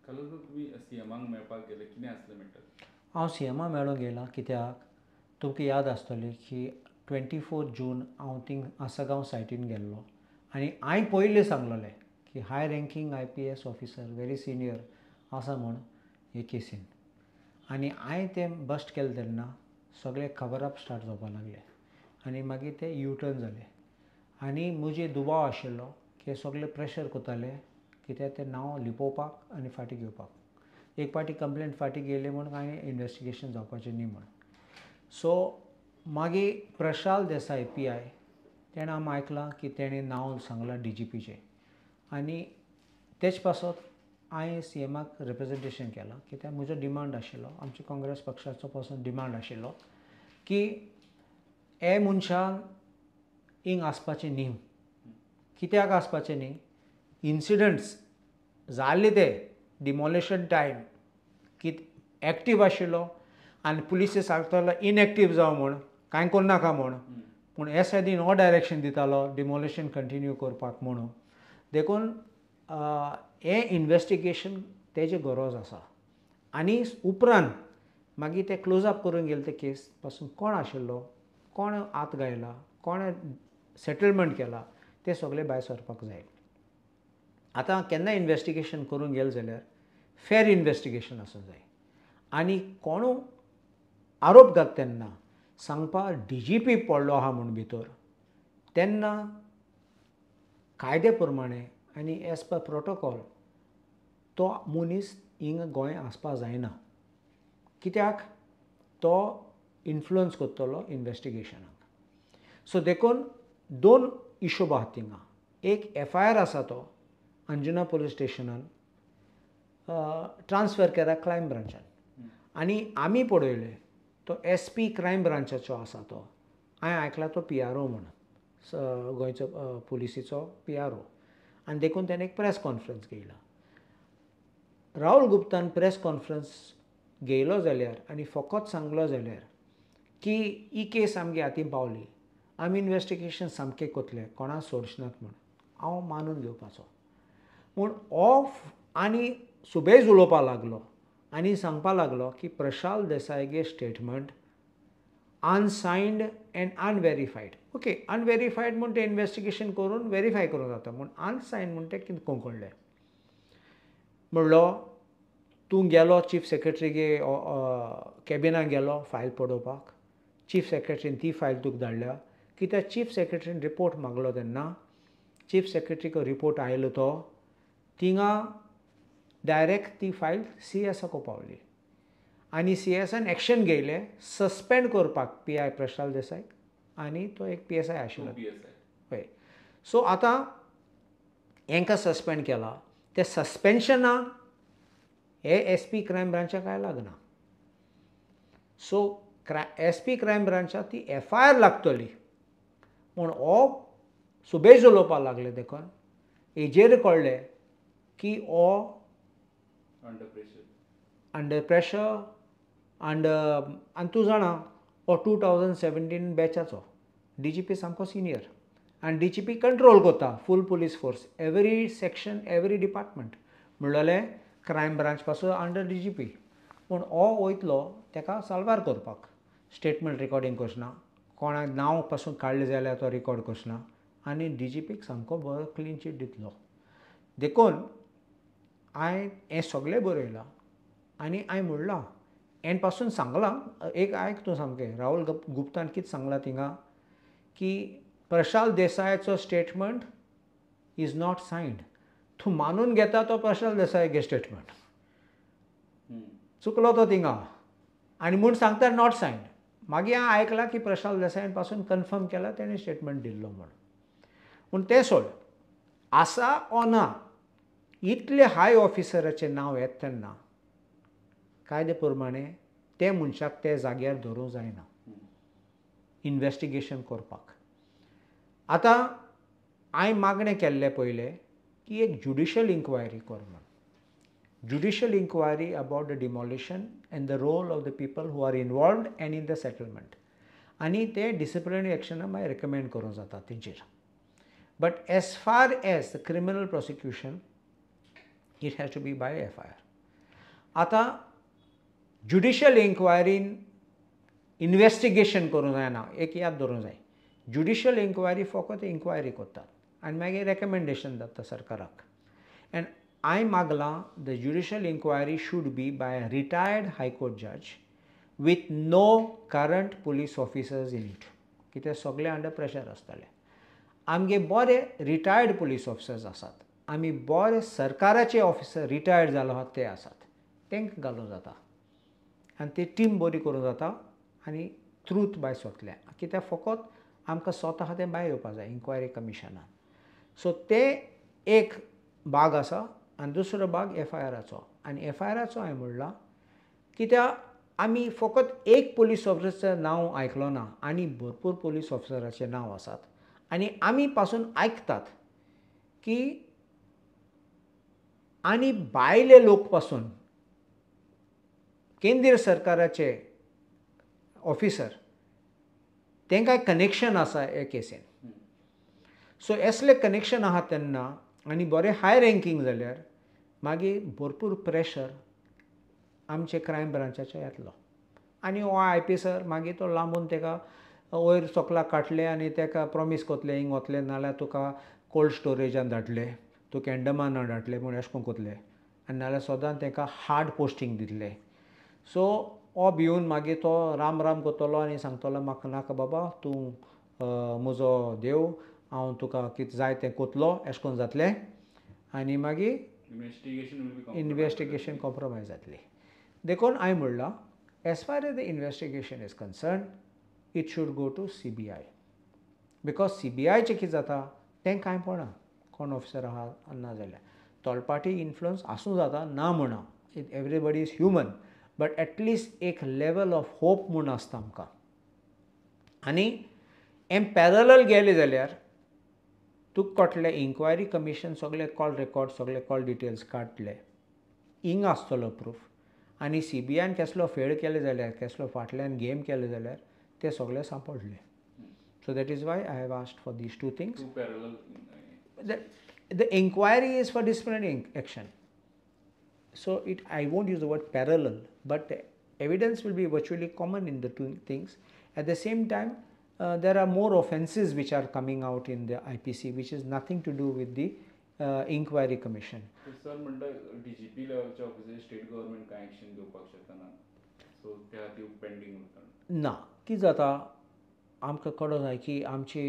तुम्ही सीएमाक मेळपाक गेले कितें आसलें म्हणटात? हांव सीएमा मेळूंक गेला कित्याक तुमकां याद आसतली की 24 जून हांव थिंग आसगांव सायटीन गेल्लो आनी हांवें पयलीं सांगलेलें की high ranking IPS officer very senior आसा म्हूण हे केसीन आनी हांवें तें बस्ट केलें तेन्ना सगळे खबर अप स्टार्ट जावपाक लागले आनी मागीर ते U-टर्न जाले आनी म्हजे दुबाव आशिल्लो की सगळे प्रेशर करताले कित्याक तें नांव लिपोवपाक आनी फाटीं घेवपाक एक पाटी कंप्लेंट फाटीं गेली म्हूण कांय इन्वेस्टिगेशन जावपाचें न्ही म्हूण सो मागीर प्रशाल देसाय PI तेणें आमी आयकलां की तेणें नांव सांगलां DGPचें आनी तेच पासत हांवें सीएमाक रिप्रेजेंटेशन केलां कित्याक म्हजो डिमांड आशिल्लो आमच्या काँग्रेस पक्षाचो पासून डिमांड आशिल्लो की हे मनशाक हिंग आसपाचें न्ही कित्याक आसपाचें न्ही इन्सिडंट्स जाल्ले ते डिमॉलिशन टायम की एक्टीव आशिल्लो आनी पुलिस सांगतालो इनएक्टीव जावं म्हूण कांय करूं नाका म्हूण पूण हे सायडीन हो डायरेक्शन दितालो डिमॉलिशन कंटिन्यू करपाक म्हणून देखून हें इन्वेस्टिगेशन तेजी गरज आसा आनी उपरांत मागीर ते क्लोज अप करून गेले ते केस पासून कोण आशिल्लो कोण आत गायला कोण सेटलमेंट केला ते सगळे भायर सरपाक जाय आतां केन्ना इन्वेस्टिगेशन करून गेले जाल्यार फेर इन्वेस्टिगेशन आसूंक जाय आनी कोणू आरोप घात तेन्ना सांगपा DGP पडलो आहा म्हूण भितर तेन्ना कायदे प्रमाणे आनी एज पर प्रोटोकॉल तो मनीस हिंग गोंय आसपा जायना कित्याक तो इन्फ्लुअन्स करतलो इन्वेस्टिगेशनाक सो देखून दोन इशू आहात थिंगा एक FIR आसा तो अंजुना पुलीस स्टेशनान ट्रान्सफर केला क्रायम ब्रांचान आनी आमी पळयले तो SP क्रायम ब्रांचाचो आसा तो हांवें आयकला तो PRO म्हणून गोंयचो पुलिसीचो PRO आनी देखून ताणें एक प्रेस कॉन्फरन्स घेयला राहुल गुप्तान प्रेस कॉन्फरन्स घेयलो जाल्यार आनी फकत सांगलो जाल्यार की ही केस आमगे हातीन पावली आमी इन्वेस्टिगेशन सामकें कोतले कोणा सोडचनात म्हूण हांव मानून घेवपाचो पूण हो आनी सुबेज उलोवपाक लागलो आनी सांगपाक लागलो की प्रशाल देसायगे स्टेटमेंट अनसायन्ड एंड अनवेरीफायड ओके अनवेरीफायड म्हूण तें इन्वेस्टिगेशन करून वेरीफाय करूं जाता पूण अनसायन्ड म्हूण तें कितें कोंकणलें म्हणलो तूं गेलो चीफ सेक्रेटरीगे कॅबिनाक गेलो फायल पळोवपाक चीफ सेक्रेटरीन ती फायल तुका धाडल्या कित्याक चीफ सेक्रेटरीन रिपोर्ट मागलो तेन्ना चीफ सेक्रेटरीको रिपोर्ट आयलो तो थिंगा डायरेक्ट ती फायल CSको पावली आनी CSन एक्शन घेयलें सस्पेंड करपाक PI प्रशाल देसायक आनी तो एक PSI आशिल्लो हय सो आतां हांकां सस्पेंड केला ते सस्पेन्शनाक हे SP क्रायम ब्रांचाक काय लागना सो SP क्रायम ब्रांचाक ती FIR लागतली पूण हो सुबेज उलोवपाक लागले देखून हेजेर कळ्ळें की हो अंडर प्रेशर आनी तूं जाणा हो 2017 बॅचाचो DGP सामको सिनियर आनी DGP कंट्रोल करता full police force every section every department म्हणलें क्रायम ब्रांच पासून अंडर DGP पूण हो वयतलो ताका साल्वार करपाक स्टेटमेंट रिकॉर्डिंग करचना कोणाक नांव पासून काडलें जाल्यार तो रिकॉर्ड करचना आनी DGPक सामको बरो क्लीन चीट दितलो देखून हांवें हें सगळें बरयलां आनी हांवें म्हणलां हें पासून सांगलां एक आयक तूं सामकें राहुल गुप्तान कितें सांगलां थिंगा की प्रशाल देसायाचो स्टेटमेंट इज नॉट सायन्ड तूं मानून घेता तो प्रशाल देसायगे स्टेटमेंट चुकलो तो थिंगा आनी म्हूण सांगता नॉट सायन्ड मागीर हांवें आयकलां की प्रशाल देसायान पासून कन्फर्म केला तेणें स्टेटमेंट दिल्लो म्हूण पूण तें सोड आसा ओ ना इतले हाय ऑफिसराचें नांव येता तेन्ना कायदे प्रमाणे ते मनशाक ते जाग्यार धरूंक जायना इन्वेस्टिगेशन करपाक आतां हांवें मागणें केल्लें पयलें की एक ज्युडिशियल इन्क्वायरी कर म्हूण judicial inquiry about the demolition and the role of the people who are involved and in the settlement आनी ते डिसिप्लिनरी एक्शनाक मागीर रेकमेंड करूंक जाता तेंचेर but as far as the criminal prosecution it has to be by FIR आतां judicial इन्क्वायरीन investigation करूंक जायना एक याद दवरूंक जाय ज्युडिशियल इन्क्वायरी फकत इन्क्वायरी करतात आनी मागीर रेकमेंडेशन जाता सरकाराक एंड हांवें मागलां the judicial inquiry should be by a retired high court जज with no current police officers in it कित्याक सगळे अंडर प्रेशर आसताले आमगे बरे रिटायर्ड पुलीस ऑफिसर्स आसात आमी बरे सरकाराचे ऑफिसर रिटायर्ड जालो आहात ते आसात तांकां घालूं जाता आनी ती टीम बरी करूं जाता आनी ट्रूथ भायर सोंतल्या कित्याक फकत आमकां स्वता तें भायर येवपा जाय इन्क्वायरी कमिशनान सो ते एक भाग आसा आनी दुसरो भाग FIRाचो आनी FIRाचो हांवें म्हणलां कित्याक आमी फकत एक पुलीस ऑफिसराचें नांव आयकलो ना आनी भरपूर पुलीस ऑफिसराचे नांव आसात आनी आमी पासून आयकतात की आनी भायले लोक पासून केंद्रीय सरकाराचे ऑफिसर तांकां कनेक्शन आसा हे केसीन सो असले कनेक्शन आहा तेन्ना आनी बरें हाय रँकींग जाल्यार मागीर भरपूर प्रेशर आमचे क्रायम ब्रांचाचे येतलो आनी हो IPSर मागीर तो लांबून ताका वयर सकला काडले आनी ताका प्रॉमीस कोतले हिंग वतले नाल्यार तुका कोल्ड स्टोरेजान धाडले तुका एंडमाना धाडले म्हूण अशें करून कोतले आनी नाल्यार सदांच ताका हार्ड पोस्टींग दितले सो हो भिवन मागीर तो राम राम कोतलो आनी सांगतलो म्हाका नाका बाबा तूं म्हजो देव हांव तुका कितें जाय तें कोतलो अशें करून जातलें आनी मागीर इन्वेस्टिगेशन कॉम्प्रोमायज जातली देखून हांवें म्हणलां as far as the investigation is concerned it should go to CBI because CBI चे कितें जाता तें कांय पडना कोण ऑफिसर आहा ना जाल्यार थर्ड इन्फ्लुअन्स आसूं जाता ना म्हणा everybody is human but at least एक लेवल ऑफ होप म्हूण आसता आमकां आनी हें पॅरलल गेलें जाल्यार तुका कटलें इन्क्वायरी कमिशन सगळे कॉल रेकॉर्ड सगळे कॉल डिटेल्स काडले हिंग आसतलो प्रूफ आनी CBIन कसलो फेड केले जाल्यार कसलो फाटल्यान गेम केले जाल्यार ते सगळे सांपडले so that is why I have asked for these two things the inquiry is for disciplinary action so it I won't use the word parallel but evidence will be virtually common in the two things at the same time there are more offences which are coming out in the IPC which is nothing to do with the inquiry commission. Sir म्हणटा DGP लेवलच्या officer state government कांय action घेवपाक शकना सो त्या खातीर pending उरता ना कितें जाता आमकां कळो जाय की आमचे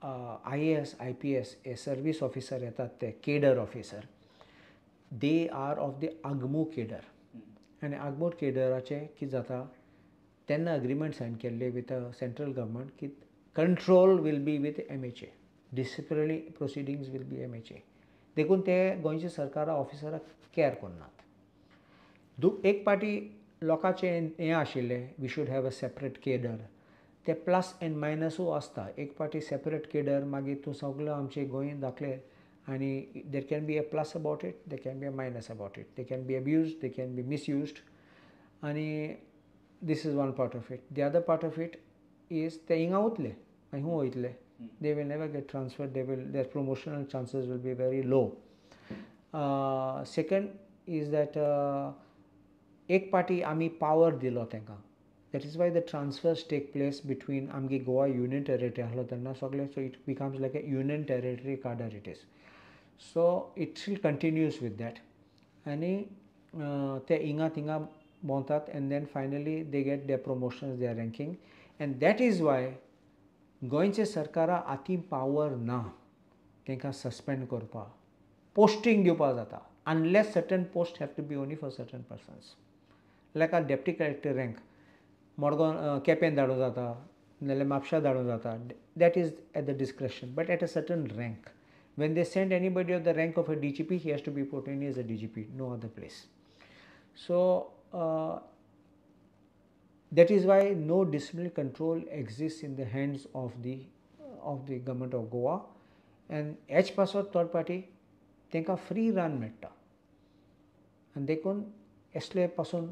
IAS IPS हे सर्वीस ऑफिसर येतात ते cadre officer they are of the आगमू केडर आनी आगमू केडराचे कितें जाता तेन्ना अग्रीमेंट सायन केल्ले विथ सेंट्रल गव्हर्मेंट की control will be with MHA disciplinary proceedings will be MHA देखून ते गोंयचे सरकारा ऑफिसराक केअर करनात एक पाटी लोकांचे हें आशिल्लें we should have a separate cadre ते प्लस एंड मायनसूय आसता एक पाटी सेपरेट केडर मागीर तूं सगळो आमचे गोंय दाखले आनी there can be a plus about it there can be a minus about it they can be abused they can be misused आनी this is one part of it. The other part of it is they inga utle and who itle they will never get transferred their promotional chances will be very low. Second is that ek party ami power dilo tenka that is why the transfers take place between amgi Goa union territory ahlo tanna sagle so it becomes like a union territory cadre it is so it still continues with that ani te inga tinga bontat and then finally they get their promotions their ranking and that is why गोंयचे सरकारा आती power ना तांकां suspend करपा posting दिवपा जाता unless certain post have to be only for certain persons like a deputy collector rank Madgaon Quepem धाडूं जाता नाल्यार म्हापशा धाडूं जाता that is at the description but at a certain rank when they send anybody of the rank of a DGP he has to be put in as a DGP no other place so that is why no disciplinary control exists in the hands of the government of Goa and H pasot third party तांकां free run मेळटा आनी देखून असले पासून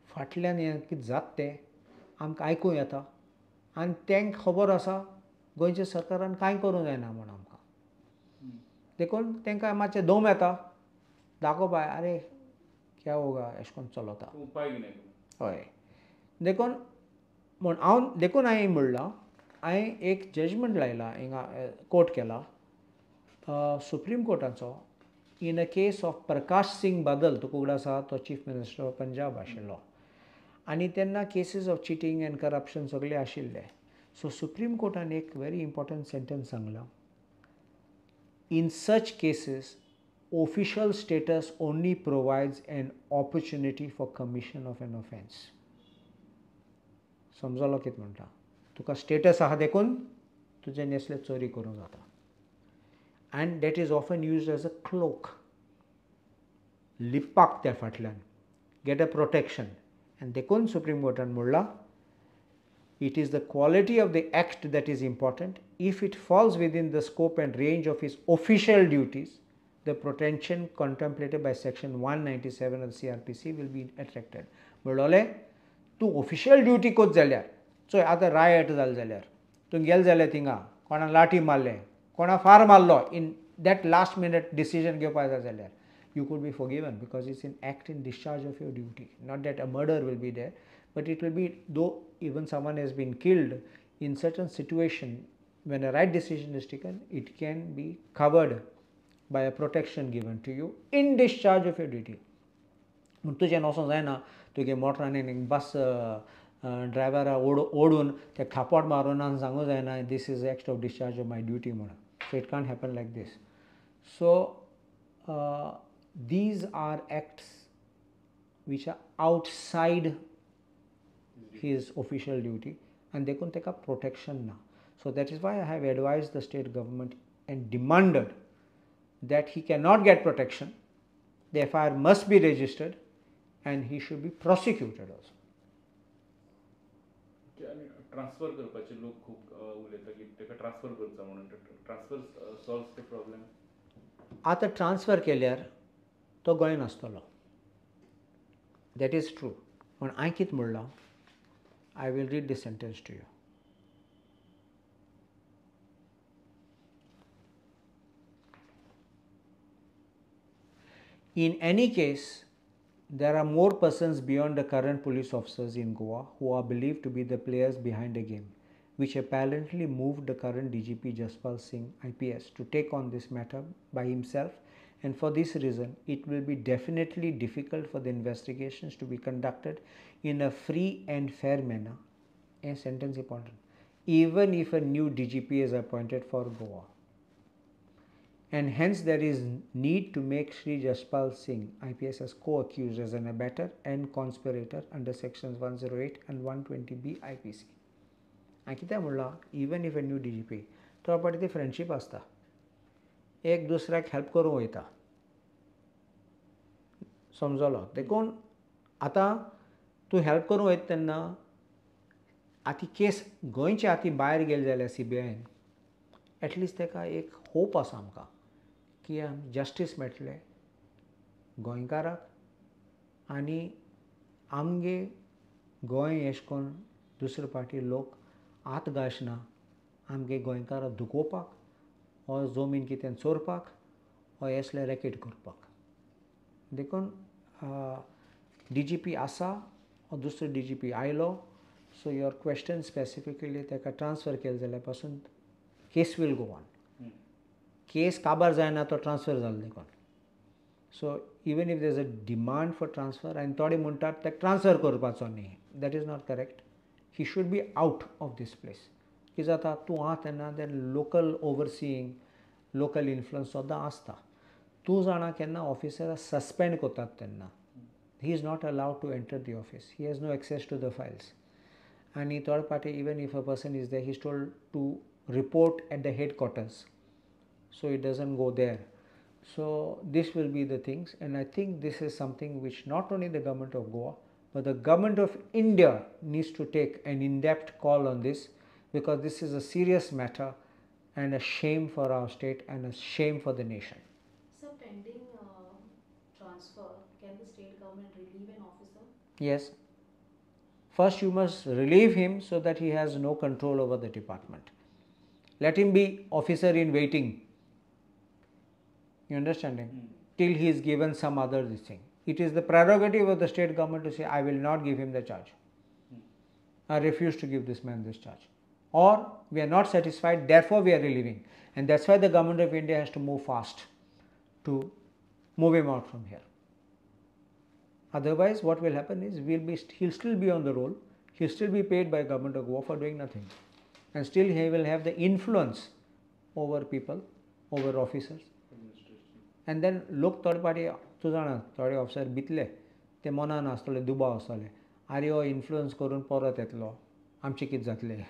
फाटल्यान हें कितें जाता तें आमकां आयकूं येता आनी तांकां खबर आसा गोंयच्या सरकारान कांय करूं जायना म्हूण आमकां देखून तांकां मातशें दम येता दाखोवपा अरे क्या होगा अशें करून चलता उपाय कितें करूं? हय देखून म्हूण हांव देखून हांवें म्हणलां हांवें एक जजमेंट लायला हिंगा कोर्ट केला सुप्रीम कोर्टाचो in a case of Prakash Singh Badal तुका उगड आसा तो चीफ मिनिस्टर ऑफ पंजाब आशिल्लो आनी तेन्ना cases of cheating and corruption सगळे आशिल्ले सो सुप्रीम कोर्टान एक व्हेरी इम्पॉर्टंट सेंटेन्स सांगला in such cases official status only provides an opportunity for commission of an offence समजलो कितें म्हणटा तुका स्टेटस आहा देखून तुजे नेसले चोरी करूंक जाता and that is often used as a cloak लिपपाक त्या फाटल्यान गेट अ प्रोटेक्शन आनी देखून सुप्रीम कोर्टान म्हणलां it is the quality of the act that is important. If it falls within the scope and range of his official duties, the protection contemplated by section 197 of the CRPC will be attracted. म्हणलोले तूं official duty कोत जाल्यार चोय आतां riot जालें जाल्यार तूं गेल जाल्यार थिंगा कोणा लाठी मारले कोणा फार मारलो in that last minute decision घेवपाक जाय जाल्यार you could be forgiven because it's an act in discharge of your duty. Not that a murder will be there, but it will be, though even someone has been killed, in certain situation when a right decision is taken, it can be covered by a protection given to you in discharge of your duty. म्हूण तुजें वचोंक जायना तुगे मोटरान एक बस ड्रायव्हरा ओडून ते थापट मारून आनी सांगूंक जायना this is act of discharge of my duty म्हणून so it can't happen like this so these are acts which are outside his official duty and they can take up protection now. So that is why I have advised the state government and demanded that he cannot get protection. The FIR must be registered and he should be prosecuted also. Transfer करपाचे लोक खूब उलयता की ताका transfer करचा म्हणून transfer solves the problem आता transfer केल्यार तो गोंयांत आसतलो दॅट इज ट्रू पूण हांवें कितें म्हणलां I will read the sentence to you In any case, there are more persons beyond the current police officers in Goa who are believed to be the players behind the game, which apparently moved the current DGP Jaspal Singh IPS to take on this matter by himself, and for this reason it will be definitely difficult for the investigations to be conducted in a free and fair manner. A sentence important. Even if a new DGP is appointed for Goa. And hence there is need to make Shri Jaspal Singh IPS as co-accused as an abettor and conspirator under sections 108 and 120B IPC. हांवें कितें म्हणलां even if a new DGP तो पाटी ती friendship आसता एक दुसऱ्याक help करूंक वयता समजलो देखून आतां तूं हेल्प करूंक वयता तेन्ना आतां केस गोंयची आतां भायर गेली जाल्यार CBIन एटलिस्ट ताका एक होप आसा आमकां की जस्टीस मेळटलें गोंयकाराक आनी आमगे गोंय अशें करून दुसरे फावटी लोक आत गाशना आमगे गोंयकाराक दुखोवपाक हो जमीन कितें चोरपाक हो असले रॅकेट करपाक देखून DGP आसा हो दुसरो DGP आयलो सो युअर क्वेश्चन स्पेसिफिकली ताका ट्रान्सफर केले जाल्यार पासून case will go on case काबार जायना तो ट्रान्सफर जालो देखून so even if there is a demand for transfer आनी थोडे म्हणटात ताका ट्रान्सफर करपाचो न्ही that is not correct he should be out of this place कितें जाता तूं आहा तेन्ना then local overseeing local influence सुद्दां आसता तूं जाणा केन्ना ऑफिसराक सस्पेंड करतात तेन्ना ही is not allowed to enter the office he has no access to the files आनी third party even if a person is there he is told to report at the headquarters so it doesn't go there so this will be the things and I think this is something which not only the government of Goa but the government of India needs to take an in-depth call on this because this is a serious matter and a shame for our state and a shame for the nation. So pending transfer, can the state government relieve an officer? Yes. First you must relieve him so that he has no control over the department. Let him be officer in waiting. You understanding? Till he is given some other thing. it is the prerogative of the state government to say, I will not give him the charge. I refuse to give this man this charge. Or we are not satisfied, therefore we are relieving. And that's why the government of India has to move fast to move him out from here. Otherwise, what will happen is he'll still be on the roll, he'll still be paid by government of Goa for doing nothing. And still he will have the influence over people, over officers. And then लोक थोडे पाटी तूं जाणा थोडे officer भितले ते मनान आसतले दुबाव आसतले आरे हो इन्फ्लुअन्स करून परत येतलो आमचें कितें जातलें